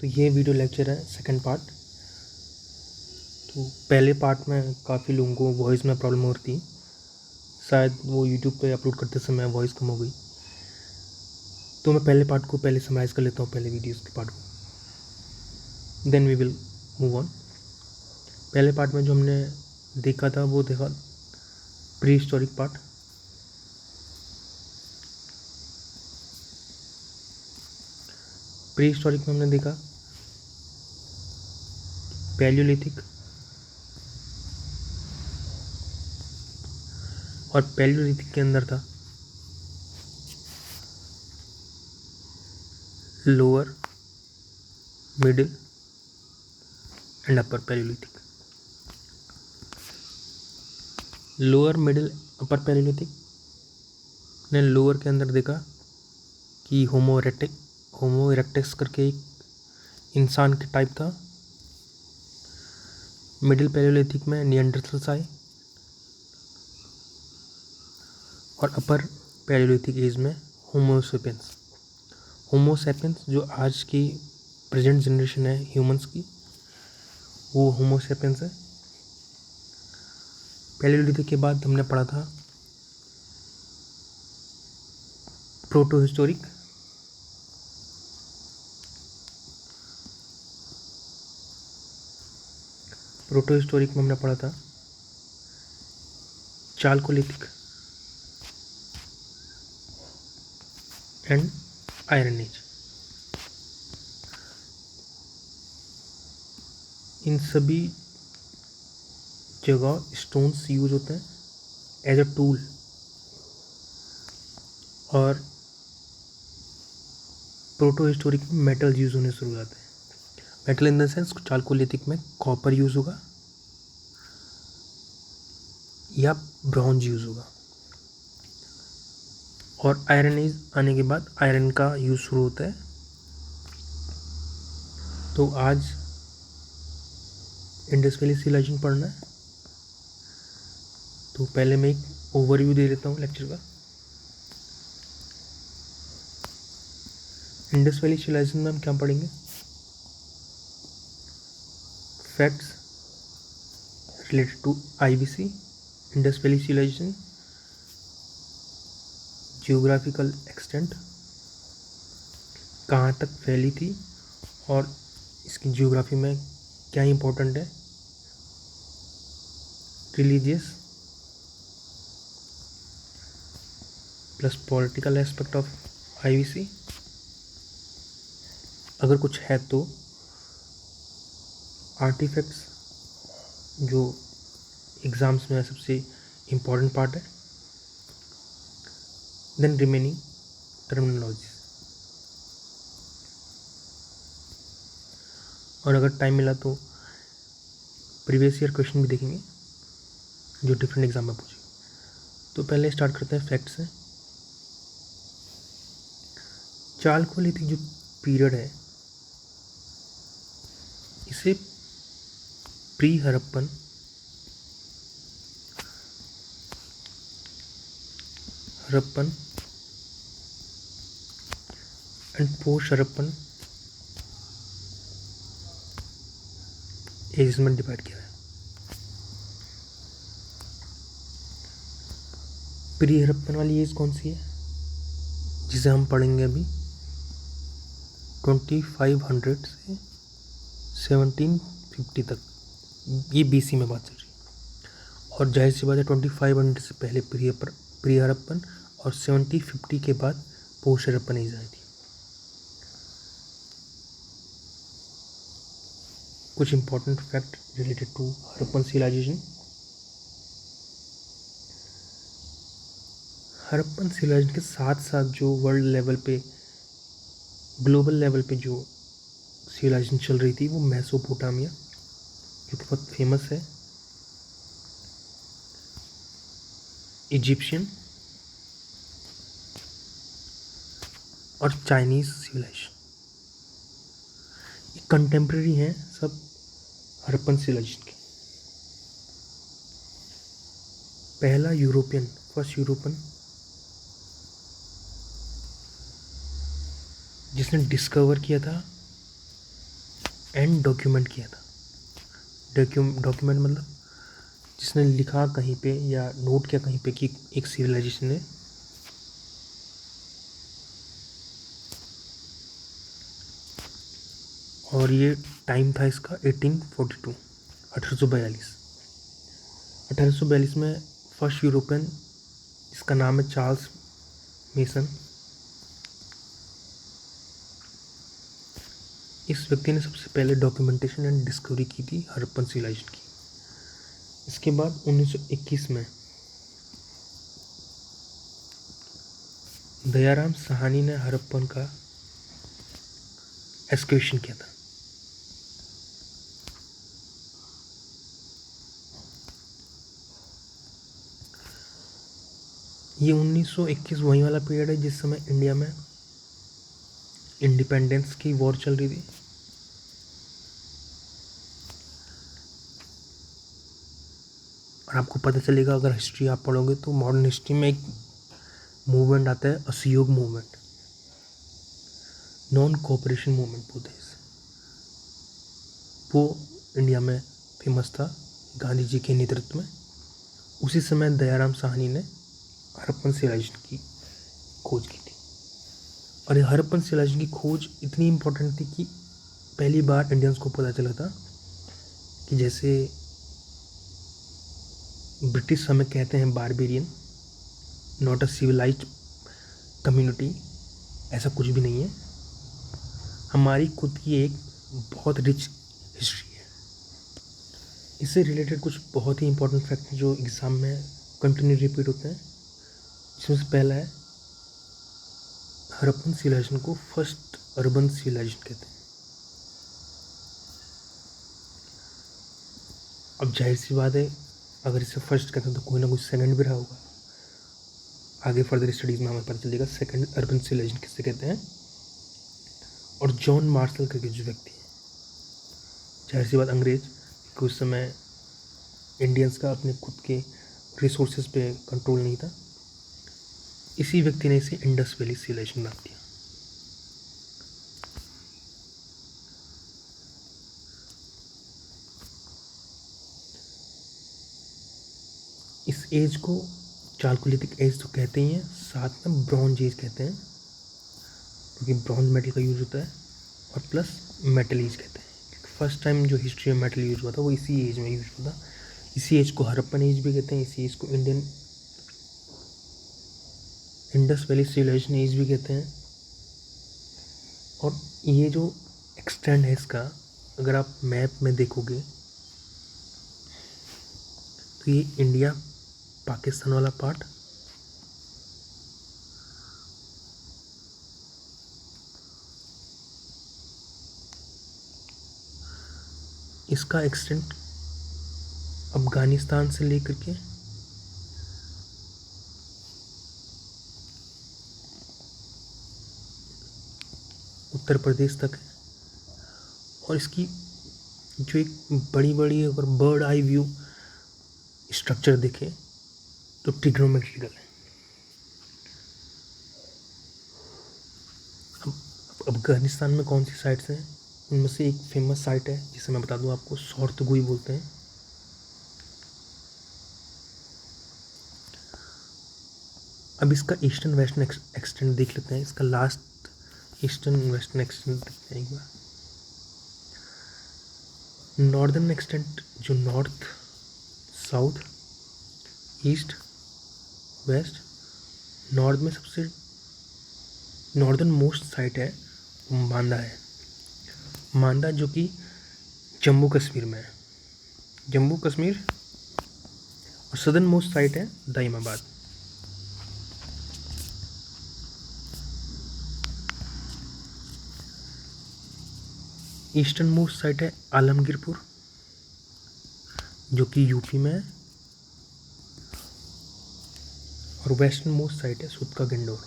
तो ये video lecture है सेकंड पार्ट। तो पहले पार्ट में काफ़ी लोगों को वॉइस में प्रॉब्लम हो रही थी, शायद वो यूट्यूब पे अपलोड करते समय वॉइस कम हो गई। तो मैं पहले पार्ट को पहले समराइज़ कर लेता हूँ, पहले वीडियोस के पार्ट को, then we will move on. पहले पार्ट में जो हमने देखा था वो देखा pre historic part. Pre historic में हमने देखा पैलियोलिथिक, और पैलियोलिथिक के अंदर था lower, middle and upper Palaeolithic. Lower, middle, upper Palaeolithic ने लोअर के अंदर देखा कि होमो इरेक्टस करके एक इंसान के टाइप था। मिडिल पैलियोलिथिक में निएंडरथल्स आए, और अपर पैलियोलिथिक एज में होमो सेपियंस जो आज की प्रेजेंट जनरेशन है ह्यूमंस की, वो होमो सेपियंस है। पैलियोलिथिक के बाद हमने पढ़ा था प्रोटो हिस्टोरिक। प्रोटो हिस्टोरिक में हमने पढ़ा था चालकोलिथिक एंड आयरन एज। इन सभी जगह स्टोन्स यूज होते हैं एज अ टूल, और प्रोटो हिस्टोरिक में मेटल यूज होने शुरू हो जाते हैं। Metal in the sense Chalcolithic में कॉपर यूज होगा या ब्रॉन्ज यूज होगा, और आयरन एज आने के बाद आयरन का यूज शुरू होता है। तो आज इंडस वैली सिविलाइजेशन पढ़ना है। तो पहले मैं एक ओवरव्यू दे देता हूँ लेक्चर का। इंडस वैली सिविलाइजेशन में हम क्या पढ़ेंगे? Facts related to IVC, Indus valley civilisation, geographical extent, कहाँ तक फैली थी और इसकी जियोग्राफी में क्या इम्पोर्टेंट है, religious plus political aspect of IVC, अगर कुछ है तो आर्टिफैक्ट्स जो एग्ज़ाम्स में सबसे इम्पोर्टेंट पार्ट है, देन रिमेनिंग टर्मिनोलॉजी। और अगर टाइम मिला तो प्रीवियस ईयर क्वेश्चन भी देखेंगे जो डिफरेंट एग्जाम में पूछे। तो पहले स्टार्ट करते हैं फैक्ट्स से। चालकोलिथिक जो पीरियड है इसे pre Harappan, and post Harappan age में डिवाइड किया है। प्री हड़प्पन वाली एज कौन सी है जिसे हम पढ़ेंगे अभी? 2500 से 1750 तक, ये BC में बात चल रही है। और जाहिर सी बात है 2500 से पहले प्री हड़प्पन और 1750 के बाद पोस्ट हड़प्पन एज आई थी। कुछ important fact related to Harappan civilisation. Harappan civilisation के साथ साथ जो वर्ल्ड लेवल पे, ग्लोबल लेवल पे जो सिविलाइजेशन चल रही थी वो मेसोपोटामिया, जो कि बहुत फेमस है, इजिप्शियन और चाइनीज़ सिविलाइजेशन, ये कंटेम्प्रेरी हैं सब हड़प्पन सिविलाइजेशन के। फर्स्ट यूरोपियन जिसने डिस्कवर किया था एंड डॉक्यूमेंट किया था। डॉक्यूमेंट मतलब जिसने लिखा कहीं पे या नोट किया कहीं पे कि एक सिविलाइजेशन ने और ये टाइम था इसका 1842 1842 1842 में फर्स्ट यूरोपियन जिसका नाम है चार्ल्स मेसन, इस व्यक्ति ने सबसे पहले डॉक्यूमेंटेशन एंड डिस्कवरी की थी हड़प्पन सिविलाइजेशन की। इसके बाद 1921 में दयाराम साहनी ने हड़प्पन का एक्सकवेशन किया था। ये 1921 वही वाला पीरियड है जिस समय इंडिया में इंडिपेंडेंस की वॉर चल रही थी। और आपको पता चलेगा अगर हिस्ट्री आप पढ़ोगे तो मॉडर्न हिस्ट्री में एक मूवमेंट आता है असहयोग मूवमेंट, नॉन कोऑपरेशन मूवमेंट बोलते हैं इसे। वो इंडिया में फेमस था गांधी जी के नेतृत्व में। उसी समय दयाराम साहनी ने हड़प्पन सिविलाइजेशन की खोज की थी। और ये हड़प्पन सिविलाइजेशन की खोज इतनी इम्पोर्टेंट थी कि पहली बार इंडियंस को पता चला था कि जैसे ब्रिटिश हमें कहते हैं barbarian, not a civilised community, ऐसा कुछ भी नहीं है। हमारी खुद की एक बहुत रिच हिस्ट्री है। इससे रिलेटेड कुछ बहुत ही इंपॉर्टेंट फैक्ट जो एग्ज़ाम में कंटिन्यू रिपीट होते हैं, जिसमें से पहला है हड़प्पन सिविलाइजेशन को फर्स्ट अर्बन सिविलाइजेशन कहते हैं। अब जाहिर सी बात है अगर इसे फर्स्ट कहते हैं तो कोई ना कोई सेकंड भी रहा होगा। आगे फर्दर स्टडीज़ में हमें पता चलेगा सेकंड अर्बन सिविलाइजेशन किससे कहते हैं। और जॉन मार्शल करके जो व्यक्ति है, जाहिर सी बात अंग्रेज कि उस समय इंडियंस का अपने खुद के रिसोर्सेज पे कंट्रोल नहीं था, इसी व्यक्ति ने इसे इंडस वैली सिविलाइजेशन नाम दिया। इस एज को चालकोलिथिक एज तो कहते ही हैं, साथ में ब्रॉन्ज एज कहते हैं क्योंकि ब्रॉन्ज मेटल का यूज़ होता है, और प्लस मेटल एज कहते हैं। फर्स्ट टाइम जो हिस्ट्री में मेटल यूज हुआ था वो इसी एज में यूज हुआ था। इसी एज को हड़प्पन एज भी कहते हैं, इसी एज को Indian Indus valley civilisation age भी कहते हैं। और ये जो एक्सटेंड है इसका, अगर आप मैप में देखोगे तो ये इंडिया पाकिस्तान वाला पार्ट, इसका एक्सटेंट अफगानिस्तान से लेकर के उत्तर प्रदेश तक है। और इसकी जो एक बड़ी बड़ी अगर बर्ड आई व्यू स्ट्रक्चर देखें तो ट्रिग्नोमेट्रिकल है। अब अफगानिस्तान में कौन सी साइट्स हैं, उनमें से एक फेमस साइट है जिसे मैं बता दूं आपको, सौरतगुई बोलते हैं। अब इसका ईस्टर्न वेस्टर्न एक्सटेंट देख लेते हैं। इसका लास्ट ईस्टर्न वेस्टर्न एक्सटेंट देखते हैं एक बार। नॉर्दर्न एक्सटेंट जो north south east west, north में सबसे नॉर्दर्न मोस्ट साइट है मांदा है। मांदा जो कि जम्मू कश्मीर में है, जम्मू कश्मीर। और सदर्न मोस्ट साइट है दाइमाबाद। ईस्टर्न मोस्ट साइट है आलमगीरपुर जो कि यूपी में है। और वेस्टर्न मोस्ट साइट है सुतका गंडोर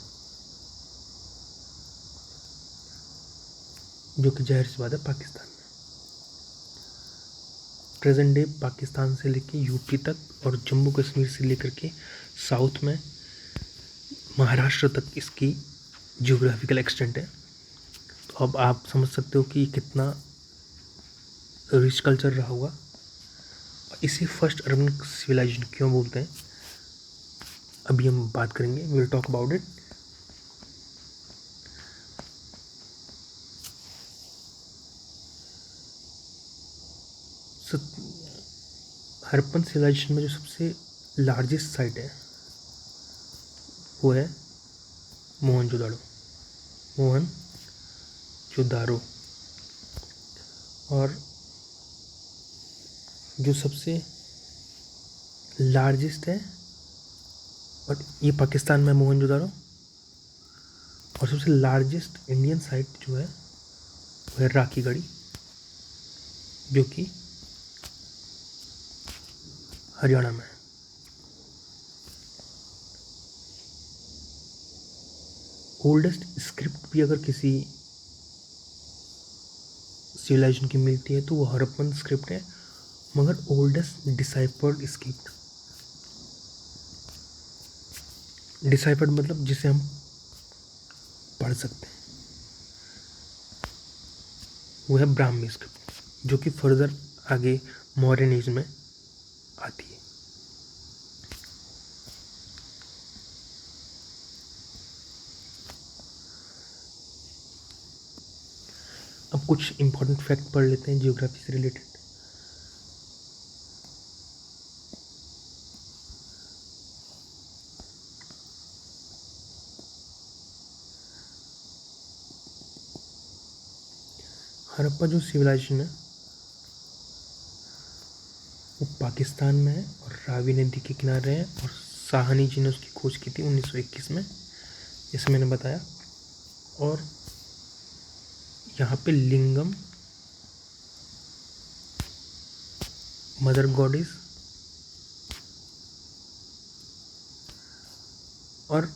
जो कि जाहिर सी बात है पाकिस्तान में। प्रेजेंट डे पाकिस्तान से लेके यूपी तक और जम्मू कश्मीर से लेकर के साउथ में महाराष्ट्र तक इसकी जियोग्राफिकल एक्सटेंट है। तो अब आप समझ सकते हो कि कितना रिच कल्चर रहा होगा। इसे फर्स्ट अर्बन सिविलाइजेशन क्यों बोलते हैं, अभी हम बात करेंगे, will talk about it. Harappan civilisation में जो सबसे लार्जेस्ट साइट है वो है मोहनजोदाड़ो, मोहनजोदाड़ो। और जो सबसे लार्जेस्ट है, और ये पाकिस्तान में मोहनजोदाड़ो, और सबसे लार्जेस्ट इंडियन साइट जो है वो है राखीगढ़ी, जो कि हरियाणा में है। ओल्डेस्ट स्क्रिप्ट भी अगर किसी सिविलाइजेशन की मिलती है तो वो हड़प्पन स्क्रिप्ट है, मगर ओल्डेस्ट डिसाइफर्ड स्क्रिप्ट, डिसाइफर्ड मतलब जिसे हम पढ़ सकते हैं, वो है ब्राह्मी स्क्रिप्ट, जो कि फर्दर आगे मौर्यन एज में आती है। अब कुछ इंपॉर्टेंट फैक्ट पढ़ लेते हैं जियोग्राफी से रिलेटेड। हड़प्पा जो सिविलाइजेशन है वो पाकिस्तान में है और रावी नदी के किनारे है, और साहनी जी ने उसकी खोज की थी 1921 में, जैसे मैंने बताया। और यहाँ पे लिंगम, मदर गॉडेस और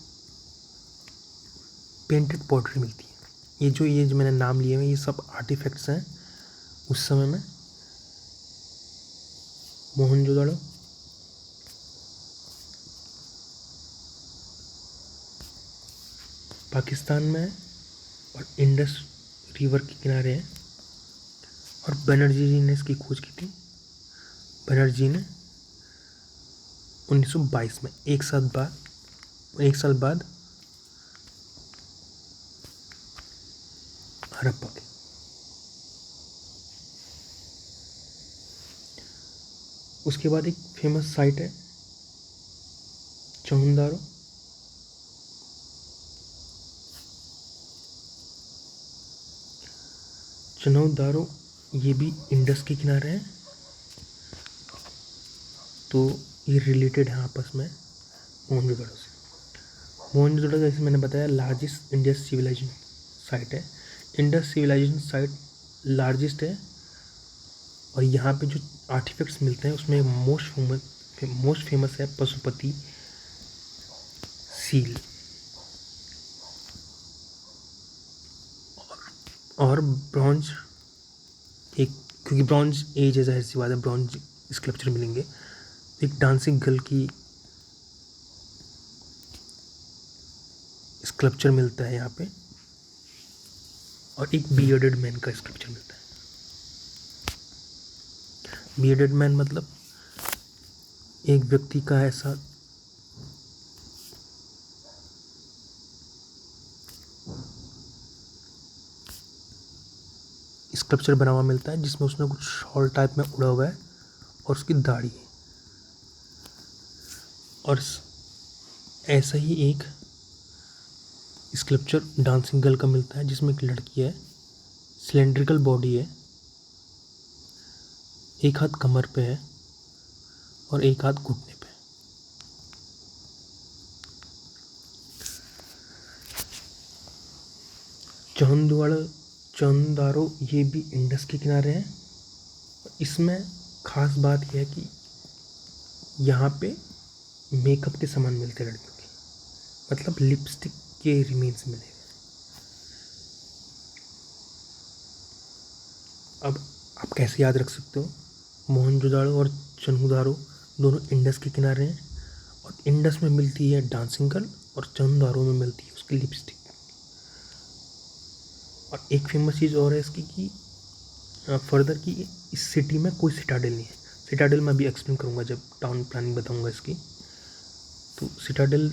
पेंटेड पॉटरी मिलती है। ये जो मैंने नाम लिए हैं ये सब आर्टिफैक्ट्स हैं उस समय में। मोहनजोदड़ो, पाकिस्तान में है और इंडस रिवर के किनारे है, और बनर्जी जी ने इसकी खोज की थी। बनर्जी ने 1922 में, एक साल बाद हड़प्पा के। उसके बाद एक फेमस साइट है चौहनदारो, चनौदारो, ये भी इंडस के किनारे है, तो ये रिलेटेड है आपस में मोहनजोदड़ो से। मोहनजोदड़ो जैसे मैंने बताया लार्जेस्ट इंडस सिविलाइजेशन साइट है। इंडस सिविलाइजेशन साइट लार्जेस्ट है, और यहाँ पे जो आर्टिफैक्ट्स मिलते हैं उसमें मोस्ट फेमस है पशुपति सील, और ब्रॉन्ज, एक, क्योंकि ब्रॉन्ज एज है, जाहिर सी बात है ब्रॉन्ज स्कल्पचर मिलेंगे। एक डांसिंग गर्ल की स्कल्पचर मिलता है यहाँ पे, और एक बियर्डेड मैन का स्कल्पचर मिलता है। बियर्डेड मैन मतलब एक व्यक्ति का ऐसा स्कल्पचर बना हुआ मिलता है जिसमें उसने कुछ शॉल टाइप में उड़ा हुआ है और उसकी दाढ़ी है। और ऐसा ही एक स्कल्पचर डांसिंग गर्ल का मिलता है जिसमें एक लड़की है, सिलेंड्रिकल बॉडी है, एक हाथ कमर पे है और एक हाथ घुटने पे। चौहनदारो ये भी इंडस के किनारे हैं। इसमें ख़ास बात यह है कि यहाँ पे मेकअप के सामान मिलते हैं लड़कियों के, मतलब लिपस्टिक के रिमेन्स मिले। अब आप कैसे याद रख सकते हो, मोहनजोदाड़ो और चन्हुदारो दोनों इंडस के किनारे हैं, और इंडस में मिलती है डांसिंग गर्ल और चन्हुदारो में मिलती है उसकी लिपस्टिक। और एक फेमस चीज़ और है इसकी कि फर्दर कि इस सिटी में कोई सिटाडेल नहीं है। सिटाडेल मैं अभी एक्सप्लेन करूँगा जब टाउन प्लानिंग बताऊँगा इसकी। तो सिटाडेल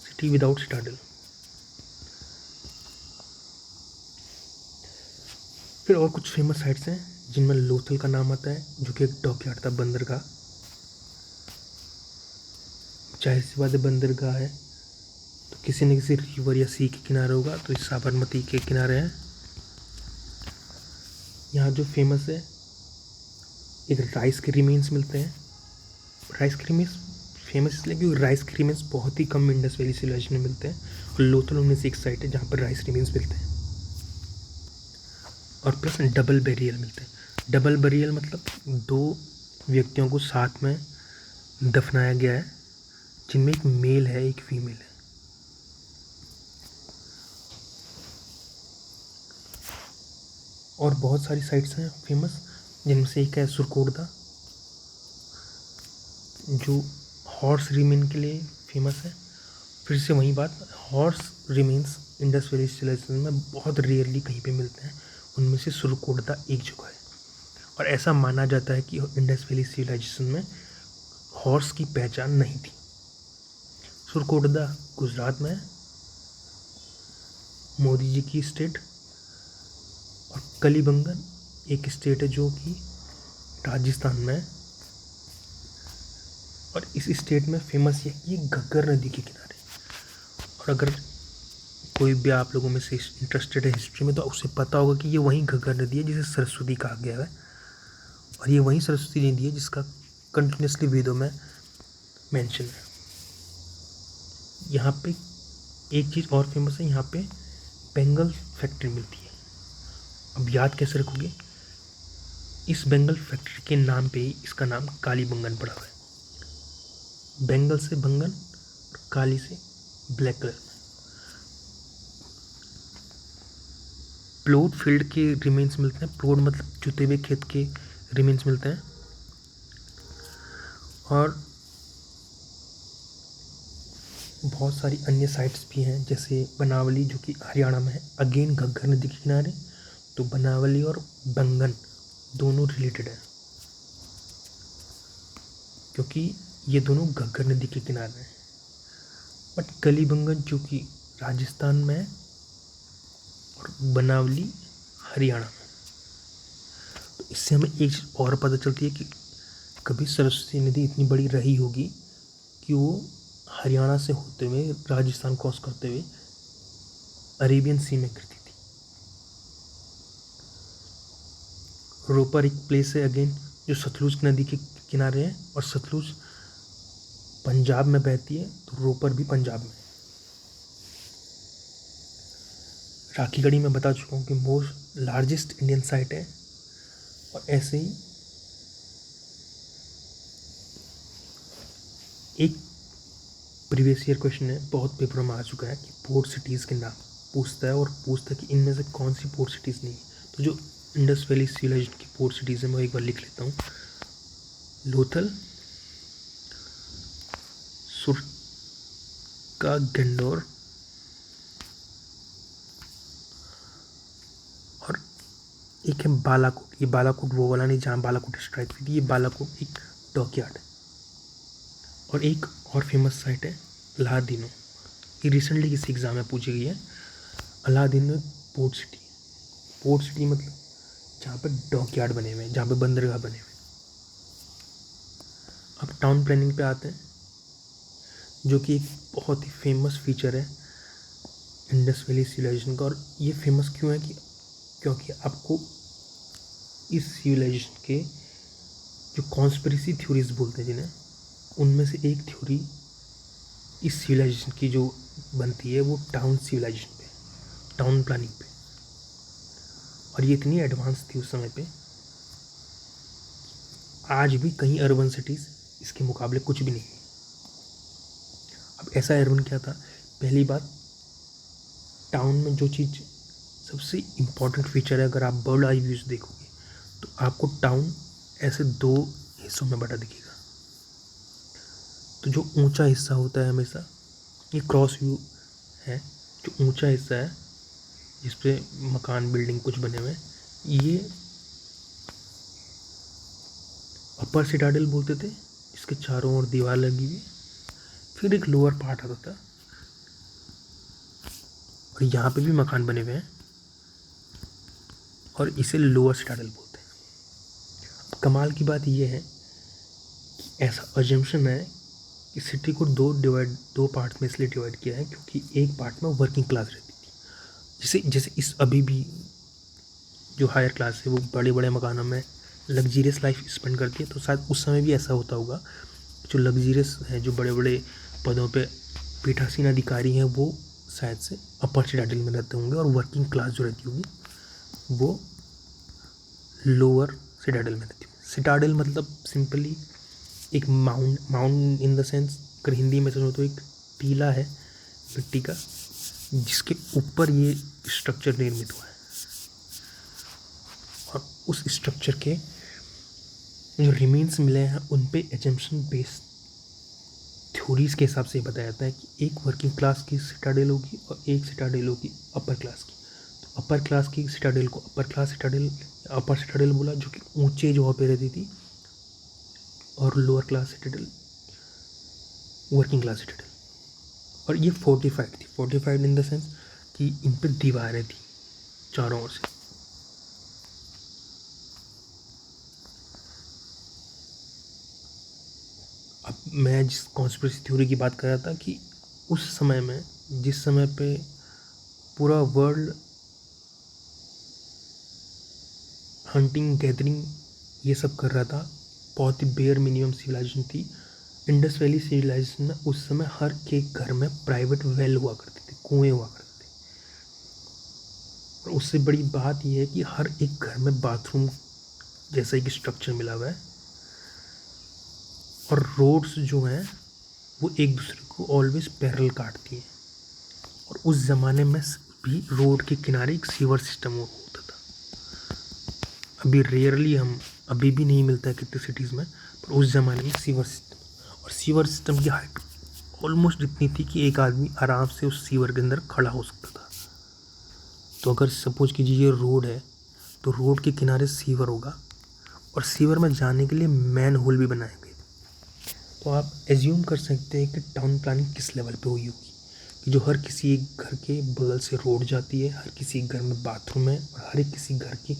सिटी विदाउट सिटाडेल। फिर और कुछ फेमस साइट्स हैं जिनमें लोथल का नाम आता है, जो कि एक डॉकयार्ड था बंदरगाह। जाहिर सी बात है बंदरगाह है तो किसी न किसी रिवर या सी के किनारे होगा, तो इस साबरमती के किनारे है। यहाँ जो फेमस है, एक राइस के रिमेन्स मिलते हैं। राइस के रिमेन्स फेमस इसलिए क्योंकि राइस के रिमेन्स बहुत ही कम इंडस वैली सिविलाइजेशन में मिलते हैं, और लोथल उनमें से एक साइट है जहाँ पर राइस रिमेन्स मिलते हैं। और प्लस डबल बेरियल मिलते हैं। डबल बेरियल मतलब दो व्यक्तियों को साथ में दफनाया गया है, जिनमें एक मेल है एक फीमेल है। और बहुत सारी साइट्स हैं फेमस, जिनमें से एक है सुरकोटदा, जो हॉर्स रिमेन के लिए फेमस है। फिर से वही बात, horse remains Indus valley civilisation में बहुत रेयरली कहीं पे मिलते हैं, उनमें से सुरकोटदा एक जगह है। और ऐसा माना जाता है कि इंडस वैली सिविलाइजेशन में हॉर्स की पहचान नहीं थी। सुरकोटदा गुजरात में है, मोदी जी की स्टेट। और कलीबंगन एक स्टेट है जो कि राजस्थान में है। और इस स्टेट में फेमस है कि ये घग्गर नदी के किनारे। और अगर कोई भी आप लोगों में से इंटरेस्टेड है हिस्ट्री में, तो उसे पता होगा कि ये वही घग्गर नदी है जिसे सरस्वती कहा गया है। और ये वही सरस्वती नदी है जिसका कंटिन्यूसली वेदों में मेंशन है। यहाँ पे एक चीज़ और फेमस है, यहाँ पे बेंगल फैक्ट्री मिलती है। अब याद कैसे रखोगे, इस बेंगल फैक्ट्री के नाम पे ही इसका नाम कालीबंगन पड़ा हुआ है। बेंगल से बंगन और काली से ब्लैक कलर में। प्लॉट फील्ड के रिमेन्स मिलते हैं। प्लॉट मतलब जुते हुए खेत के रिमेन्स मिलते हैं। और बहुत सारी अन्य साइट्स भी हैं, जैसे बनावली जो कि हरियाणा में है, अगेन घग्गर नदी के किनारे। तो बनावली और बंगन दोनों रिलेटेड है, क्योंकि ये दोनों घग्गर नदी के किनारे हैं। बट कलीबंगन जो कि राजस्थान में है और बनावली हरियाणा में। तो इससे हमें एक चीज़ और पता चलती है कि कभी सरस्वती नदी इतनी बड़ी रही होगी कि वो हरियाणा से होते हुए राजस्थान क्रॉस करते हुए अरेबियन सी में गिरती थी। रोपर एक प्लेस है अगेन जो सतलुज नदी के किनारे है, और सतलुज पंजाब में बहती है, तो रोपर भी पंजाब में। राखीगढ़ी में बता चुका हूँ कि मोस्ट लार्जेस्ट इंडियन साइट है। और ऐसे ही एक प्रीवियस ईयर क्वेश्चन है, बहुत पेपरों में आ चुका है, कि पोर्ट सिटीज़ के नाम पूछता है, और पूछता है कि इनमें से कौन सी पोर्ट सिटीज़ नहीं है। तो जो इंडस वैली सिविलाइजेशन की पोर्ट सिटीज़ है मैं एक बार लिख लेता हूँ। लोथल, सुरका, गंडोर, और एक है बालाकोट। ये बालाकोट वो वाला नहीं जहाँ बालाकोट स्ट्राइक हुई थी, ये बालाकोट एक डॉकयार्ड है। और एक और फेमस साइट है अलादीनो, ये रिसेंटली किसी एग्ज़ाम में पूछी गई है। अलादीनो पोर्ट सिटी। पोर्ट सिटी मतलब जहाँ पे डॉकयार्ड बने हुए हैं, जहाँ पे बंदरगाह बने हुए हैं। अब टाउन प्लानिंग पे आते हैं, जो कि एक बहुत ही फेमस फीचर है इंडस वैली सिविलाइजेशन का। और ये फेमस क्यों है कि क्योंकि आपको इस सिविलाइजेशन के जो कॉन्स्पिरेसी थ्योरीज बोलते हैं जिन्हें, उनमें से एक थ्योरी इस सिविलाइजेशन की जो बनती है वो टाउन सिविलाइजेशन पे, टाउन प्लानिंग पे। और ये इतनी एडवांस थी उस समय पे, आज भी कहीं अर्बन सिटीज़ इसके मुकाबले कुछ भी नहीं है। अब ऐसा अर्बन क्या था, पहली बात, टाउन में जो चीज़ सबसे इम्पॉर्टेंट फीचर है, अगर आप बर्ड आई व्यूज़ देखोगे तो आपको टाउन ऐसे दो हिस्सों में बटा दिखेगा। तो जो ऊंचा हिस्सा होता है हमेशा, ये क्रॉस व्यू है, जो ऊंचा हिस्सा है जिस पे मकान बिल्डिंग कुछ बने हुए हैं, ये अपर सिटाडेल बोलते थे। इसके चारों ओर दीवार लगी हुई, फिर एक लोअर पार्ट आता था और यहाँ पे भी मकान बने हुए हैं और इसे लोअर सिटाडेल बोलते हैं। अब कमाल की बात यह है कि ऐसा अजम्पशन है कि सिटी को दो पार्ट में इसलिए डिवाइड किया है क्योंकि एक पार्ट में वर्किंग क्लास रहती थी, जैसे जैसे इस अभी भी जो हायर क्लास है वो बड़े बड़े मकानों में लग्जीरियस लाइफ स्पेंड करती है, तो शायद उस समय भी ऐसा होता होगा। जो लग्जीरियस है, जो बड़े बड़े पदों पे पीठासीन अधिकारी हैं, वो शायद से अपर सिटाडेल में रहते होंगे और वर्किंग क्लास जो रहती होगी वो लोअर सिटाडेल में रहती होगी। सिटाडेल मतलब सिंपली एक माउंट इन द सेंस, अगर हिंदी में समझो तो एक टीला है मिट्टी का जिसके ऊपर ये स्ट्रक्चर निर्मित हुआ है, और उस स्ट्रक्चर के जो रिमेन्स मिले हैं उन पे एजम्पशन बेस्ड थ्योरीज के हिसाब से बताया जाता है कि एक वर्किंग क्लास की सिटाडेल होगी और एक सिटाडेल होगी अपर क्लास की। तो अपर क्लास की सिटाडेल को अपर सिटाडेल बोला, जो कि ऊंचे जगह पे रहती थी, और lower class Citadel working class Citadel. और ये फोर्टिफाइड इन द सेंस कि इन पे दीवारें थी चारों ओर से। अब मैं जिस कॉन्स्पिरेसी थ्योरी की बात कर रहा था कि उस समय में, जिस समय पे पूरा वर्ल्ड हंटिंग गैदरिंग ये सब कर रहा था, बहुत ही बेयर मिनिमम सिविलाइजेशन थी। इंडस वैली सिविलाइजेशन में उस समय हर एक घर में प्राइवेट वेल हुआ करते थे, कुएं हुआ करते थे। और उससे बड़ी बात यह है कि हर एक घर में बाथरूम जैसा एक स्ट्रक्चर मिला हुआ है, और रोड्स जो हैं वो एक दूसरे को ऑलवेज पैरेलल काटती हैं। और उस ज़माने में भी रोड के किनारे एक सीवर सिस्टम होता था। अभी रेयरली अभी भी नहीं मिलता है कितने सिटीज़ में, पर उस ज़माने में सीवर सिस्टम, और सीवर सिस्टम की हाइट ऑलमोस्ट इतनी थी कि एक आदमी आराम से उस सीवर के अंदर खड़ा हो सकता था। तो अगर सपोज कीजिए ये रोड है, तो रोड के किनारे सीवर होगा, और सीवर में जाने के लिए मैन होल भी बनाए गए। तो आप एज्यूम कर सकते हैं कि टाउन प्लानिंग किस लेवल पे हुई होगी, कि जो हर किसी एक घर के बगल से रोड जाती है, हर किसी घर में बाथरूम है, और हर एक किसी घर की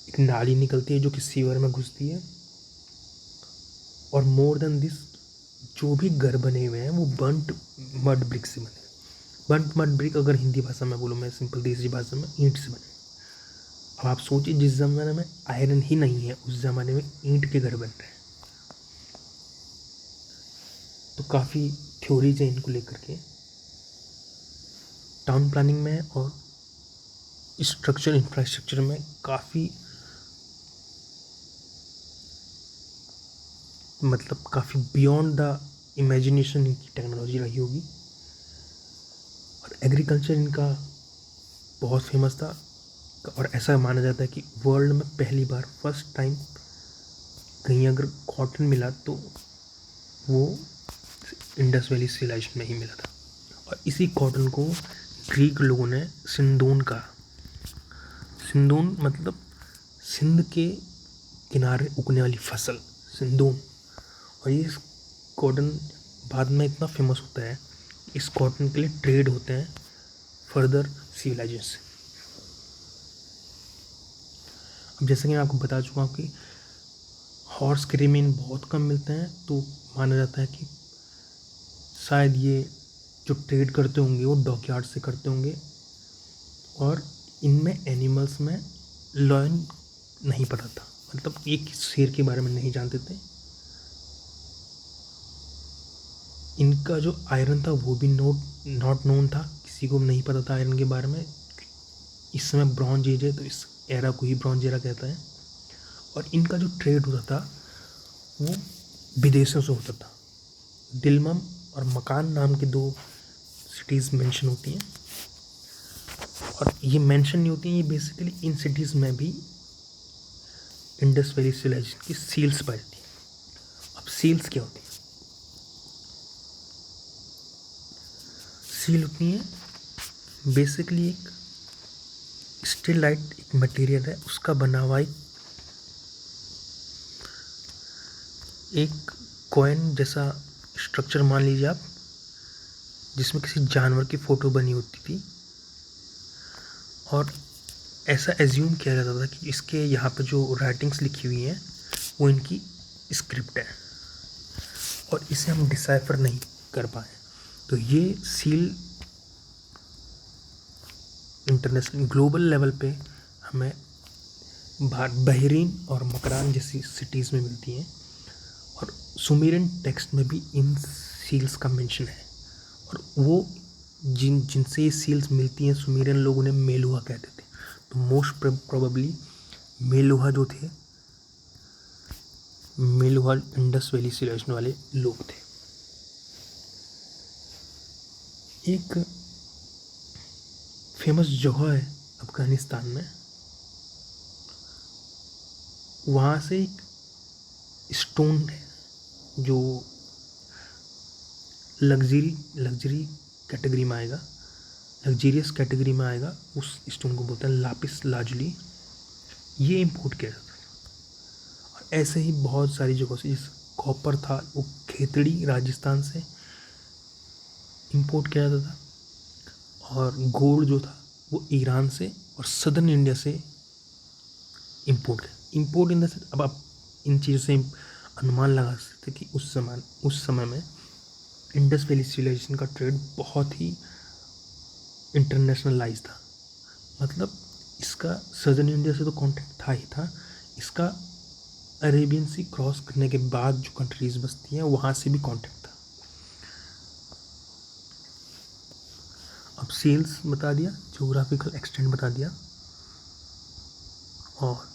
एक नाली निकलती है जो कि सीवर में घुसती है। और मोर देन दिस, जो भी घर बने हुए हैं वो बंट मड ब्रिक से बने। बंट मड ब्रिक अगर हिंदी भाषा में बोलूँ, मैं सिंपल देसी भाषा में, ईंट से बने। अब आप सोचिए, जिस ज़माने में आयरन ही नहीं है उस ज़माने में ईंट के घर बन रहे हैं। तो काफ़ी थ्योरीज हैं इनको लेकर के टाउन प्लानिंग में, और स्ट्रक्चर इंफ्रास्ट्रक्चर में काफ़ी मतलब काफ़ी बियॉन्ड द इमेजिनेशन इनकी टेक्नोलॉजी रही होगी। और एग्रीकल्चर इनका बहुत फेमस था, और ऐसा माना जाता है कि वर्ल्ड में पहली बार फर्स्ट टाइम कहीं अगर कॉटन मिला तो वो इंडस वैली सिविलाइजेशन में ही मिला था। और इसी कॉटन को ग्रीक लोगों ने सिंदून कहा। सिंदून मतलब सिंध के किनारे उगने वाली फसल, सिंदून। और ये कॉटन बाद में इतना फेमस होता है, इस कॉटन के लिए ट्रेड होते हैं फर्दर सिविलाइजेशन। अब जैसे कि मैं आपको बता चुका हूँ कि हॉर्स के रिमेन बहुत कम मिलते हैं, तो माना जाता है कि शायद ये जो ट्रेड करते होंगे वो डॉकयार्ड से करते होंगे। और इनमें एनिमल्स में लॉयन नहीं पता था, मतलब एक शेर के बारे में नहीं जानते थे। इनका जो आयरन था वो भी नॉट नोन था, किसी को नहीं पता था आयरन के बारे में। इस समय ब्रॉन्ज एज है, तो इस एरा को ही ब्रॉन्ज एरा कहता है। और इनका जो ट्रेड होता था वो विदेशों से होता था। दिलमम और मकान नाम की दो सिटीज़ मेंशन होती हैं, और ये मेंशन नहीं होती हैं, ये बेसिकली इन सिटीज़ में भी इंडस वैली सिविलाइजेशन की सील्स पाई जाती हैं। अब सील्स क्या होती हैं? सील होती हैं बेसिकली एक स्टिल लाइट एक मटेरियल है, उसका बना हुआ एक कॉइन जैसा स्ट्रक्चर मान लीजिए आप, जिसमें किसी जानवर की फ़ोटो बनी होती थी, और ऐसा एज्यूम किया जाता था कि इसके यहाँ पे जो राइटिंग्स लिखी हुई हैं वो इनकी स्क्रिप्ट है, और इसे हम डिसाइफर नहीं कर पाए। तो ये सील इंटरनेशनल ग्लोबल लेवल पे हमें बहरीन और मकरान जैसी सिटीज़ में मिलती हैं, और सुमेरियन टेक्स्ट में भी इन सील्स का मेंशन है। और वो जिनसे ये सील्स मिलती हैं, सुमेरियन लोग उन्हें मेलुहा कहते थे। तो मोस्ट प्रोबेबली मेलुहा जो थे, मेलुहा इंडस वैली सिविलाइजेशन वाले लोग थे। एक फेमस जगह है अफगानिस्तान में, वहाँ से एक स्टोन है जो लग्जरी कैटेगरी में आएगा, लग्जरियस कैटेगरी में आएगा। उस स्टोन को बोलते हैं लापिस लाजुली। ये इंपोर्ट किया जाता था। और ऐसे ही बहुत सारी जगहों से, जैसे कॉपर था वो खेतड़ी राजस्थान से इंपोर्ट किया जाता था, और गोल्ड जो था वो ईरान से और सदर्न इंडिया से इंपोर्ट इन द सेंस। अब आप इन चीज़ों से अनुमान लगा सकते कि उस समय में इंडस वैली सिविलाइजेशन का ट्रेड बहुत ही इंटरनेशनलाइज था। मतलब इसका सदर्न इंडिया से तो कांटेक्ट था ही था, इसका अरेबियन सी क्रॉस करने के बाद जो कंट्रीज़ बसती हैं वहाँ से भी कांटेक्ट था। अब सेल्स बता दिया, ज्योग्राफिकल एक्सटेंट बता दिया, और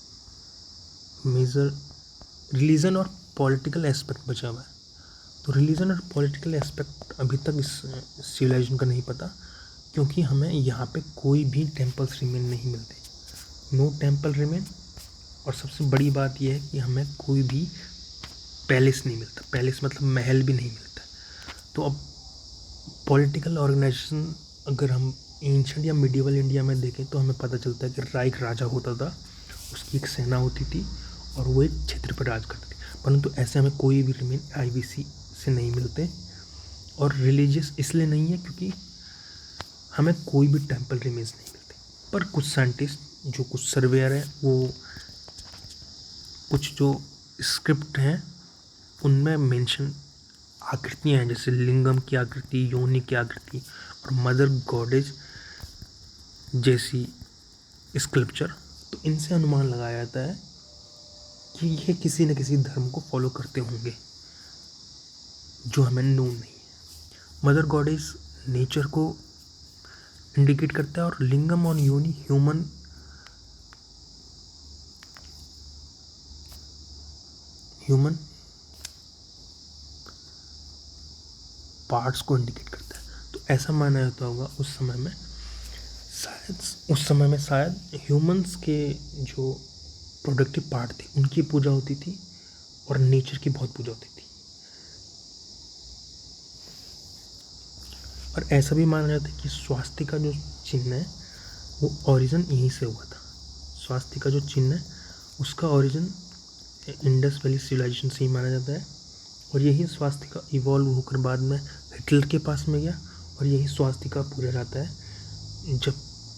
मेजर रिलीजन और पॉलिटिकल एस्पेक्ट बचा हुआ है। तो रिलीजन और पॉलिटिकल एस्पेक्ट अभी तक इस सिविलाइजेशन का नहीं पता, क्योंकि हमें यहाँ पे कोई भी टेम्पल्स रिमेन नहीं मिलते, नो टेम्पल रिमेन। और सबसे बड़ी बात यह है कि हमें कोई भी पैलेस नहीं मिलता, पैलेस मतलब महल भी नहीं मिलता। तो अब पॉलिटिकल ऑर्गेनाइजेशन अगर हम एंशिएंट या मिडिवल इंडिया में देखें तो हमें पता चलता है कि एक राजा होता था, उसकी एक सेना होती थी और वो एक क्षेत्र पर राज करती थी। परंतु ऐसे हमें कोई भी रिमेन IBC से नहीं मिलते, और रिलीजियस इसलिए नहीं है क्योंकि हमें कोई भी टेम्पल रिमेन्स नहीं मिलते। पर कुछ साइंटिस्ट, जो कुछ सर्वेयर हैं, वो कुछ जो स्क्रिप्ट हैं उनमें मेंशन आकृतियाँ हैं, जैसे लिंगम की आकृति, योनि की आकृति और मदर गॉडेज जैसी स्कल्पचर। तो इनसे अनुमान लगाया जाता है कि ये किसी न किसी धर्म को फॉलो करते होंगे जो हमें नोन नहीं है। मदर गॉडेज नेचर को इंडिकेट करता है, और लिंगम और योनि ह्यूमन पार्ट्स को इंडिकेट करता है। तो ऐसा माना जाता होगा उस समय में शायद ह्यूमंस के जो प्रोडक्टिव पार्ट थे उनकी पूजा होती थी, और नेचर की बहुत पूजा होती थी। और ऐसा भी माना जाता है कि स्वास्तिका जो चिन्ह है वो ओरिजिन यहीं से हुआ था। स्वास्तिका जो चिन्ह है उसका ओरिजिन इंडस वैली सिविलाइजेशन से ही माना जाता है, और यही स्वास्तिका इवॉल्व होकर बाद में हिटलर के पास में गया, और यही स्वास्तिका पूजा जाता है जब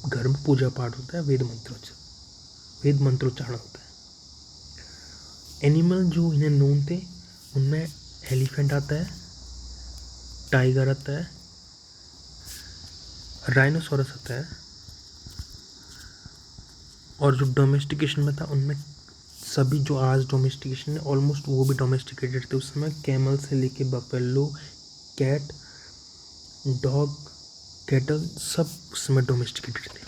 घर में पूजा पाठ होता है, वेद मंत्रोच्चारण होता है। एनिमल जो इन्हें नोन थे उनमें एलिफेंट आता है, टाइगर आता है, राइनोसोरस आता है, और जो डोमेस्टिकेशन में था उनमें सभी जो आज डोमेस्टिकेशन है ऑलमोस्ट वो भी डोमेस्टिकेटेड थे उस समय। कैमल से लेके बफेलो, कैट, डॉग, कैटल सब उस समय डोमेस्टिकेटेड थे।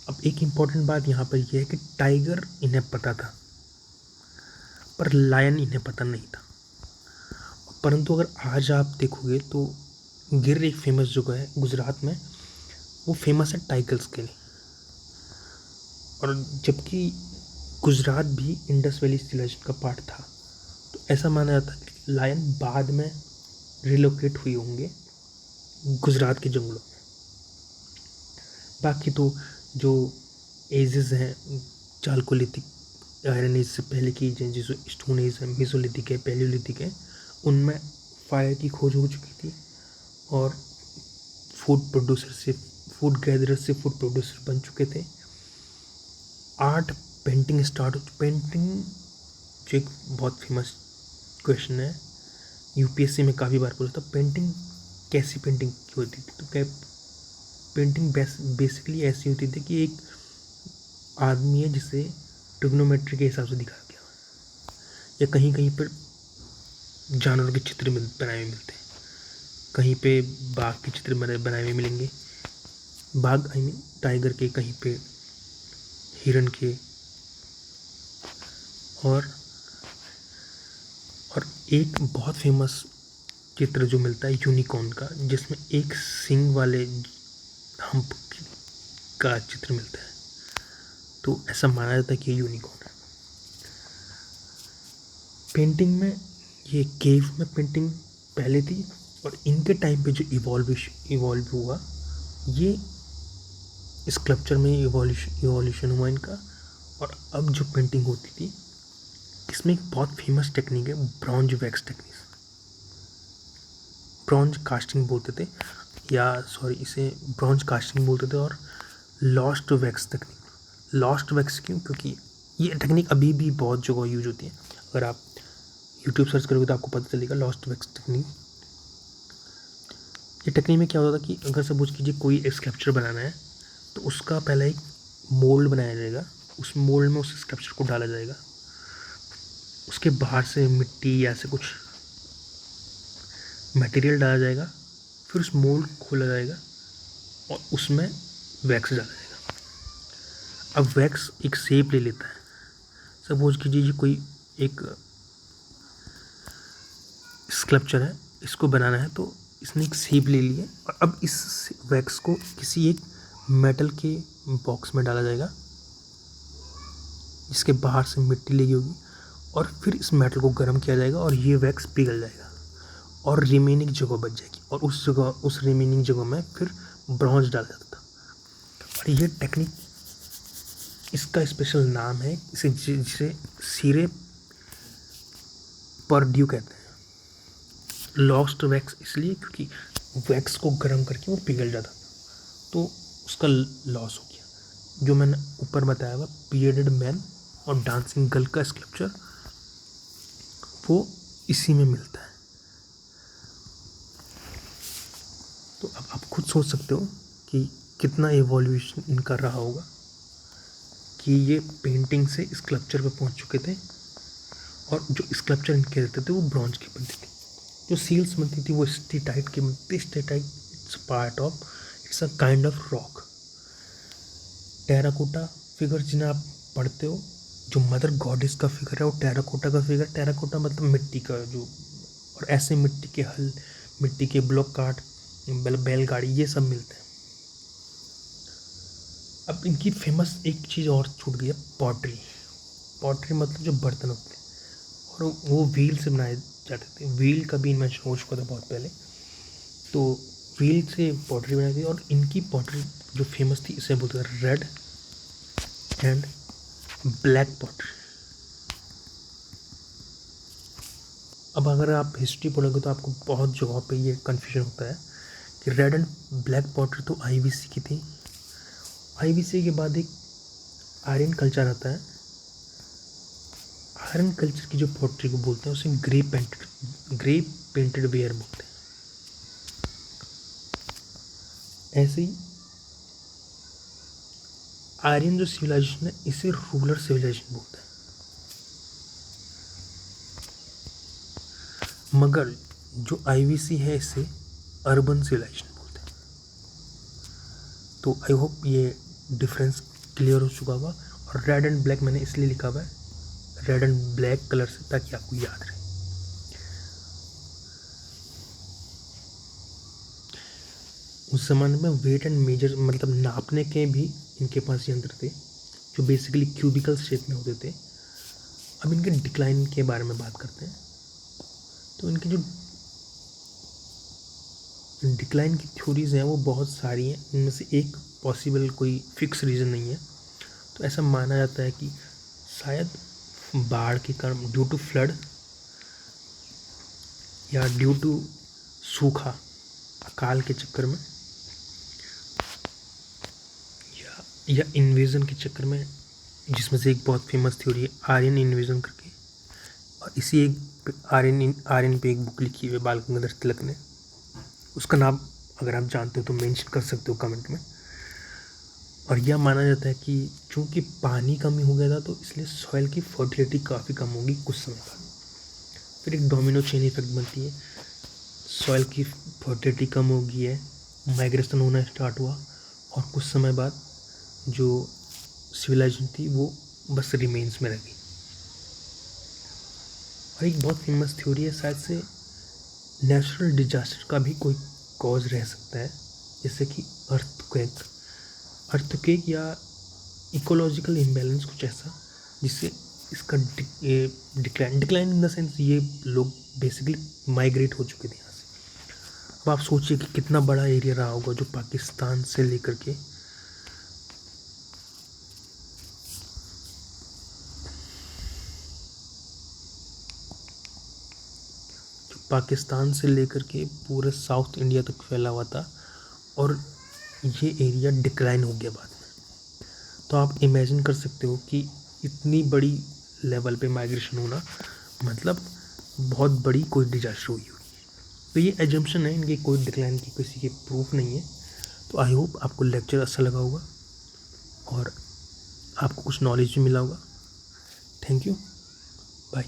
अब एक इम्पॉर्टेंट बात यहाँ पर यह है कि टाइगर इन्हें पता था, पर लायन इन्हें पता नहीं था। परंतु अगर आज आप देखोगे तो गिर एक फेमस जगह है गुजरात में, वो फेमस है टाइगर्स के लिए। और जबकि गुजरात भी इंडस वैली सिविलाइजेशन का पार्ट था, तो ऐसा माना जाता है कि लायन बाद में रिलोकेट हुए होंगे गुजरात के जंगलों में। बाकी तो जो एजेस हैं चालकोलिथिक, आयरन एज से पहले की एज जैसे स्टोन एज है, मेसोलिथिक है, पैलियोलिथिक है, उनमें फायर की खोज हो चुकी थी और फूड गैदरर से फूड प्रोड्यूसर बन चुके थे। आर्ट पेंटिंग स्टार्ट हो, पेंटिंग जो एक बहुत फेमस क्वेश्चन है, यूपीएससी में काफ़ी बार पूछा था, पेंटिंग कैसी पेंटिंग होती थी? तो क्या पेंटिंग बेसिकली ऐसी होती थी कि एक आदमी है जिसे ट्रिग्नोमेट्री के हिसाब से दिखाया गया, या कहीं कहीं पर जानवरों के चित्र बनाए हुए मिलते हैं, कहीं पे बाघ के चित्र बनाए हुए मिलेंगे, बाघ आई मीन टाइगर के, कहीं पे हिरन के, और एक बहुत फेमस चित्र जो मिलता है यूनिकॉर्न का, जिसमें एक सिंग वाले हम्प का चित्र मिलता है, तो ऐसा माना जाता है कि ये यूनिकॉर्न है। पेंटिंग में ये केव में पेंटिंग पहले थी, और इनके टाइम पे जो इवॉल्व हुआ, ये स्कल्पचर में इवोल्यूशन हुआ इनका। और अब जो पेंटिंग होती थी, इसमें एक बहुत फेमस टेक्निक है bronze wax technique, bronze casting बोलते थे, या सॉरी इसे ब्रॉन्ज कास्टिंग बोलते थे, और lost wax technique. Lost wax क्यों? क्योंकि ये टेक्निक अभी भी बहुत जगह यूज होती है। अगर आप यूट्यूब सर्च करोगे तो आपको पता चलेगा लॉस्ट वैक्स टेक्निक। ये टेक्निक में क्या होता था कि अगर सपोज कीजिए कोई स्कल्पचर बनाना है, तो उसका पहले एक मोल्ड बनाया जाएगा, उस मोल्ड में उस स्कल्पचर को डाला जाएगा, उसके बाहर से मिट्टी या ऐसे कुछ मटेरियल डाला जाएगा, फिर उस मोल्ड खोला जाएगा और उसमें वैक्स डाला जाएगा। अब वैक्स एक शेप ले लेता है, सपोज कीजिए कोई एक स्कल्पचर है, इसको बनाना है, तो इसने एक शेप ले ली है, और अब इस वैक्स को किसी एक मेटल के बॉक्स में डाला जाएगा, जिसके बाहर से मिट्टी लगी होगी, और फिर इस मेटल को गर्म किया जाएगा और ये वैक्स पिघल जाएगा और रिमेनिंग जगह बच जाएगी, और उस रिमेनिंग जगह में फिर ब्रॉन्ज डाला जाता था। और ये टेक्निक, इसका स्पेशल नाम है, जिसे सिरे परड्यू कहते हैं। लॉस्ट वैक्स इसलिए क्योंकि वैक्स को गर्म करके वो पिघल जाता था, तो उसका लॉस हो गया। जो मैंने ऊपर बताया हुआ बियर्डेड मैन और डांसिंग गर्ल का स्कल्पचर, वो इसी में मिलता है। तो अब आप खुद सोच सकते हो कि कितना एवोल्यूशन इनका रहा होगा कि ये पेंटिंग से स्कल्पचर पे पहुंच चुके थे, और जो स्कल्पचर इनके रहते थे वो ब्रॉन्ज की बनती थी, जो सील्स बनती थी वो स्टेटाइट की बनती थी। Steatite it's part of, it's a kind of rock. Terracotta figure जिन्हें आप पढ़ते हो, जो मदर गॉडेस का फिगर है वो टेराकोटा का फिगर, टेराकोटा मतलब मिट्टी का जो, और ऐसे मिट्टी के हल, मिट्टी के ब्लॉक कार्ट, बैलगाड़ी, ये सब मिलते हैं। अब इनकी फेमस एक चीज़ और छूट गई है, पॉटरी। पॉटरी मतलब जो बर्तन होते हैं, और वो व्हील से बनाए जाते थे। व्हील का भी इन्वेंशन हो चुका था बहुत पहले, तो व्हील से पॉटरी बनाई थी, और इनकी पॉटरी जो फेमस थी इसे बोलते थे रेड एंड ब्लैक पॉटरी। अब अगर आप हिस्ट्री पढ़ोगे तो आपको बहुत जगहों पे ये कन्फ्यूजन होता है कि रेड एंड ब्लैक पॉटरी तो आईवीसी की थी, आईवीसी के बाद एक आर्यन कल्चर आता है, आयरन कल्चर की जो पोट्री को बोलते हैं उसे ग्रे पेंटेड वेयर बोलते हैं। ऐसे ही आर्यन जो सिविलाइजेशन है इसे रूरल सिविलाइजेशन बोलते हैं, मगर जो आईवीसी है इसे अर्बन सिविलाइजेशन बोलते हैं। तो आई होप ये डिफरेंस क्लियर हो चुका होगा। और रेड एंड ब्लैक मैंने इसलिए लिखा हुआ है रेड एंड ब्लैक कलर से, ताकि आपको याद रहे। उस ज़माने में वेट एंड मेजर मतलब नापने के भी इनके पास यंत्र थे, जो बेसिकली क्यूबिकल शेप में होते थे। अब इनके डिक्लाइन के बारे में बात करते हैं। तो इनकी जो डिक्लाइन की थ्योरीज हैं वो बहुत सारी हैं, इनमें से एक पॉसिबल कोई फिक्स रीज़न नहीं है। तो ऐसा माना जाता है कि शायद बाढ़ के कारण, ड्यू टू फ्लड या ड्यू टू सूखा, अकाल के चक्कर में या इन्वेजन के चक्कर में, जिसमें से एक बहुत फेमस थ्योरी है आर्यन इन्वेजन करके, और इसी एक आर्यन पे एक बुक लिखी हुई है बाल गंगाधर तिलक ने, उसका नाम अगर आप जानते हो तो मेंशन कर सकते हो कमेंट में। और यह माना जाता है कि चूँकि पानी कम हो गया था तो इसलिए सॉइल की फर्टिलिटी काफ़ी कम होगी कुछ समय बाद। फिर एक डोमिनो चेन इफेक्ट बनती है, सॉइल की फर्टिलिटी कम हो गई है, माइग्रेशन होना स्टार्ट हुआ, और कुछ समय बाद जो सिविलाइजेशन थी वो बस रिमेन्स में रह गई। और एक बहुत फेमस थ्योरी है, शायद से नेचुरल डिजास्टर का भी कोई कॉज रह सकता है, जैसे कि अर्थक्वेक या इकोलॉजिकल इम्बैलेंस, कुछ ऐसा, जिससे इसका डिक्लाइन इन द सेंस ये लोग बेसिकली माइग्रेट हो चुके थे यहाँ से। अब आप सोचिए कि कितना बड़ा एरिया रहा होगा जो पाकिस्तान से लेकर के पूरे साउथ इंडिया तक फैला हुआ था, और ये एरिया डिक्लाइन हो गया बाद में। तो आप इमेजिन कर सकते हो कि इतनी बड़ी लेवल पे माइग्रेशन होना मतलब बहुत बड़ी कोई डिजास्टर हुई होगी। तो ये एजम्पशन है, इनके कोई डिक्लाइन की किसी के प्रूफ नहीं है। तो आई होप आपको लेक्चर अच्छा लगा होगा और आपको कुछ नॉलेज भी मिला होगा। Thank you, bye.